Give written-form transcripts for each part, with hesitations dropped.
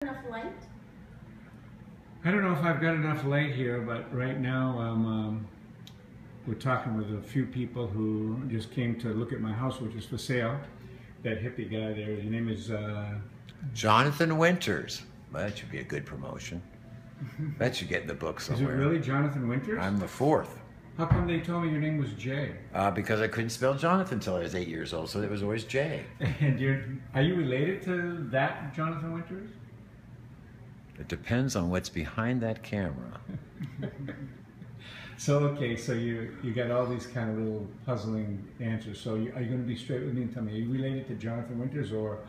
Enough light? I don't know if I've got enough light here, but right now we're talking with a few people who just came to look at my house, which is for sale. That hippie guy there, his name is... Jonathan Winters. Well, that should be a good promotion. That should get in the book somewhere. Is it really Jonathan Winters? I'm the fourth. How come they told me your name was Jay? Because I couldn't spell Jonathan until I was 8 years old, so it was always Jay. And are you related to that Jonathan Winters? It depends on what's behind that camera. So, okay, so you got all these kind of little puzzling answers. So are you going to be straight with me and tell me, are you related to Jonathan Winters or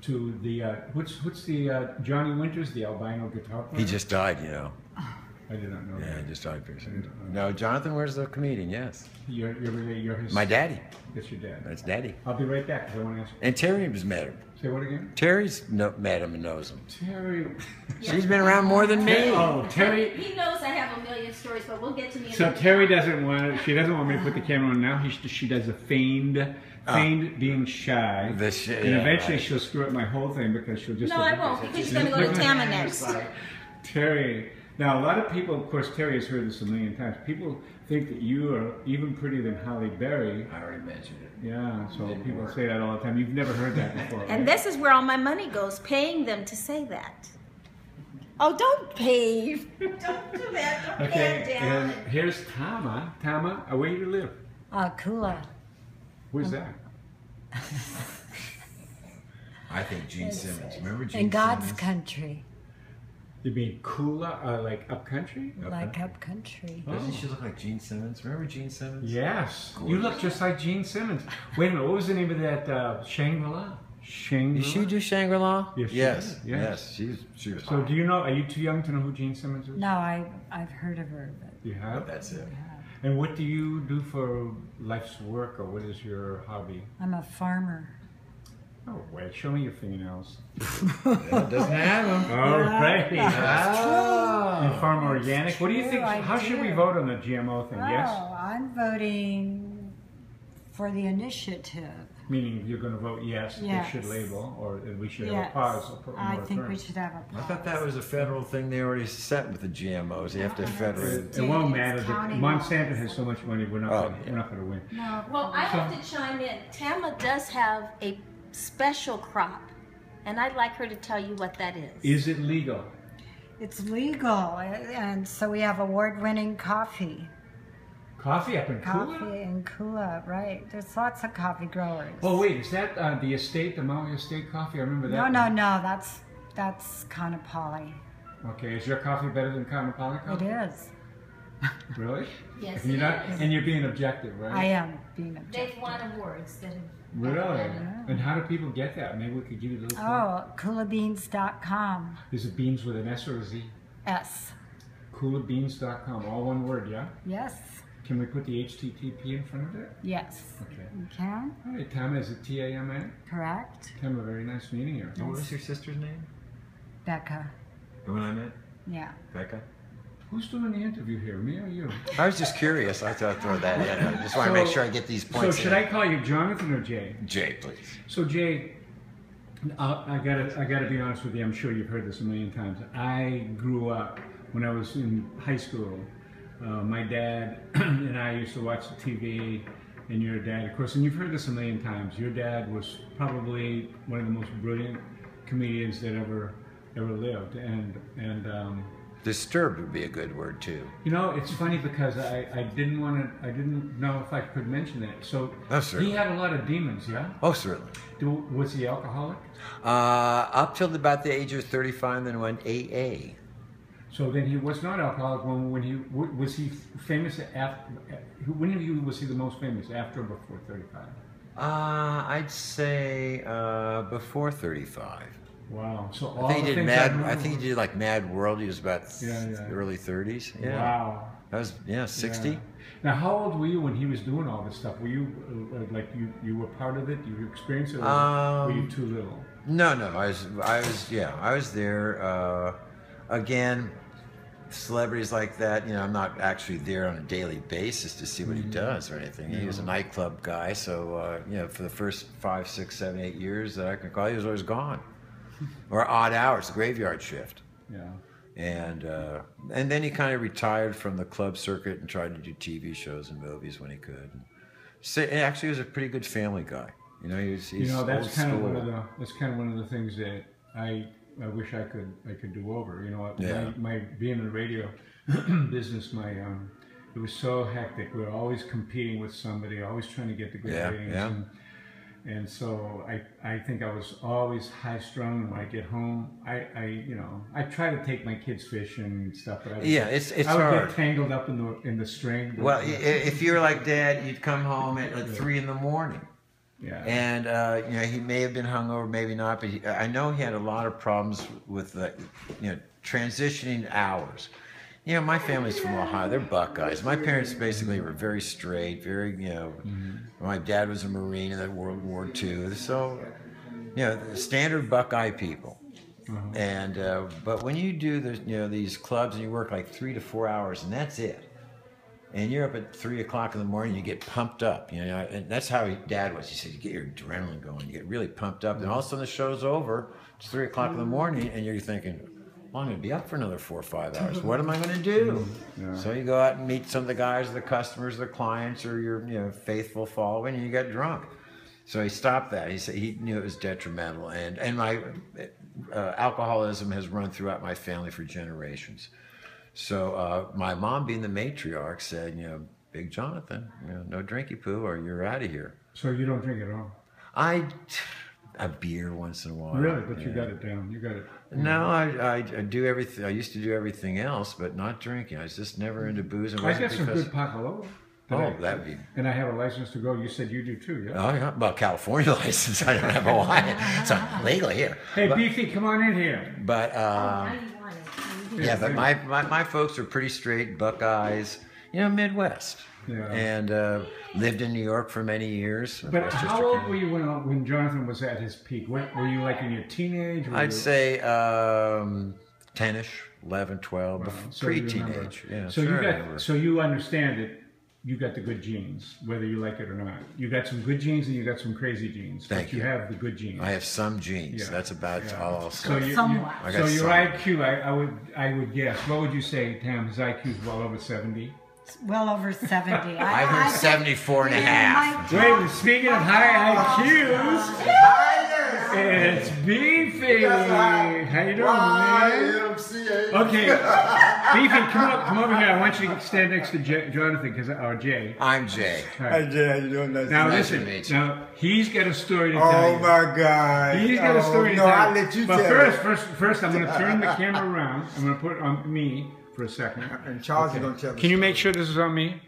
to the, what's the Johnny Winters, the albino guitar player? He just died, you know. I did not know that. Yeah, he just died pretty soon. No, Jonathan Winters, the comedian, yes. You're related, you're his... My daddy. That's your dad. That's daddy. I'll be right back, because I want to ask you. And Terry has met him. Say what again? Terry's met him and knows him. Terry... She's been around more than me. Oh, Terry... He knows I have a million stories, but we'll get to me. So Terry doesn't want to, she doesn't want me to put the camera on now. She does a feigned being shy. And eventually she'll screw up my whole thing because she'll just... No, I won't, because you're going to go to Tama next. Terry... Now, a lot of people, of course, Terry has heard this a million times. People think that you are even prettier than Halle Berry. I already mentioned it. Yeah, so people say that all the time. You've never heard that before, And right? this is where all my money goes, paying them to say that. Oh, don't pay. Don't do that. Don't Okay, pay and down. here's Tama. Tama, where do you live? Kula. Where's that? I think Gene Simmons. Remember Gene In God's Simmons? country. You mean Kula, like up country? Like up country. Doesn't she look like Gene Simmons? Remember Gene Simmons? Yes. You look just like Gene Simmons. Wait a minute, what was the name of that Shangri-La? Shangri-La? Did she do Shangri-La? Yes, she Yes. did, yes. She was So hot. do you know, are you too young to know who Gene Simmons is? No, I've heard of her, but You have? That's it. And what do you do for life's work, or what is your hobby? I'm a farmer. Oh, wait, show me your fingernails. It doesn't have them. All right. Oh. You farm organic? What do you true, think? I How should we do. vote on the GMO thing? Yes? Oh, I'm voting for the initiative. Meaning you're going to vote yes, Yes. they should label, or we should have Yes. a pause. Or I think we should have a pause. I thought that was a federal thing they already set with the GMOs. You have to federal. It won't matter. It's county Monsanto laws. has so much money, we're not going to win. No, Well, I have to chime in. Tama does have a special crop, and I'd like her to tell you what that is. Is it legal? it's legal, and so we have award-winning coffee. Coffee up in Kula? Coffee in Kula, right? There's lots of coffee growers. Oh, wait, is that the estate, the Maui Estate coffee? I remember that. No, that's Kanapali. Okay, is your coffee better than Kaanapali It coffee? is. Really? Yes, And it you're not, is. and you're being objective, right? I am being objective. They've won awards that have... Really? And how do people get that? Maybe we could give you a little clue. Oh, kulabeans.com. Is it beans with an S or a Z? S. Coolabeans.com, all one word, yeah? Yes. Can we put the HTTP in front of it? Yes. Okay. You can. All right, Tama, is it T-A-M-A? Correct. Tama, very nice meeting you. What was your sister's name? Becca. The one I met? Yeah. Becca? Who's doing the interview here, me or you? I was just curious. I thought I'd throw that in. I just want to make sure I get these So points should in. I call you Jonathan or Jay? Jay, please. So Jay, I gotta be honest with you. I'm sure you've heard this a million times. I grew up when I was in high school. My dad and I used to watch the TV, and your dad, of course, and you've heard this a million times. Your dad was probably one of the most brilliant comedians that ever lived, and Disturbed would be a good word, too. you know, it's funny because I didn't know if I could mention it. So Oh, certainly. he had a lot of demons, yeah. Oh, certainly. Was he alcoholic? Up till about the age of 35, then went AA. So then he was not alcoholic when he was he famous after? When was he the most famous? After or before 35? I'd say before 35. Wow. So all I think the he did things Mad. I remember- think he did like Mad World. He was about Yeah. early 30s. Yeah. Wow. That was 60. Yeah. Now, how old were you when he was doing all this stuff? Were you like you were part of it? You experienced it, or were you too little? No. I was there. Again, celebrities like that. You know, I'm not actually there on a daily basis to see what he does or anything. He was a nightclub guy, so you know, for the first 5, 6, 7, 8 years that I can recall, he was always gone. or odd hours, the graveyard shift. Yeah. And then he kind of retired from the club circuit and tried to do TV shows and movies when he could. So actually, he was a pretty good family guy. You know, he's that's kind of old one of the things that I wish I could do over. You know, Yeah. my being in the radio business, it was so hectic. We were always competing with somebody, always trying to get the good ratings. Yeah. And so I think I was always high strung. When I get home, I try to take my kids fishing and stuff, but it's I would hard. get tangled up in the string. Well, if you're like Dad, you'd come home at like 3 in the morning. Yeah. And you know, he may have been hungover, maybe not, but I know he had a lot of problems with transitioning hours. You know, my family's from Ohio. They're Buckeyes. My parents basically were very straight, very, my dad was a Marine in that World War II. So, standard Buckeye people. And, but when you do these clubs and you work like 3 to 4 hours and that's it. And you're up at 3 o'clock in the morning, you get pumped up, and that's how Dad was. He said, you get your adrenaline going, you get really pumped up. And all of a sudden the show's over, it's 3 o'clock in the morning, and you're thinking, well, I'm going to be up for another 4 or 5 hours. What am I going to do? Yeah. So you go out and meet some of the guys, the customers, the clients, or your faithful following, and you get drunk. So he stopped that. He said he knew it was detrimental, and my alcoholism has run throughout my family for generations. So my mom, being the matriarch, said, Big Jonathan, no drinky poo, or you're out of here. So you don't drink at all? A beer once in a while. Really? But you got it down. You got it. No, I do everything. I used to do everything else, but not drinking. I was just never into booze. I got some good Pacaloba. That would be. And I have a license to go. You said you do too, yeah? Oh, yeah. Well, California license. I don't have Hawaii. It's legal here. Hey, Beefy, come on in here. But, but my folks are pretty straight Buckeyes, Midwest. Yeah. And lived in New York for many years. But how old were you when Jonathan was at his peak? Were you like in your teenage? I'd say 10-ish, 11, 12, Wow. pre-teenage. Yeah, so you understand it. You got the good genes, whether you like it or not. You got some good genes and you got some crazy genes. Thank you. You have the good genes. I have some genes. Yeah. That's about all I'll say. So your IQ, I would guess. What would you say, Tam? His IQ is well over 70. Well over 70. I heard 74 and a half. Wait, speaking of high IQs, it's Beefy. How you doing, man? Okay, Beefy, come over here. I want you to stand next to Jonathan, or Jay. I'm Jay. Hi, Jay. How you doing? Now listen. Now he's got a story to tell you. Oh my God. He's got a story to tell you. I'll let you but tell first, I'm going to turn the camera around. I'm going to put it on me for a second. And Charles is going to tell Can you make sure this is on me?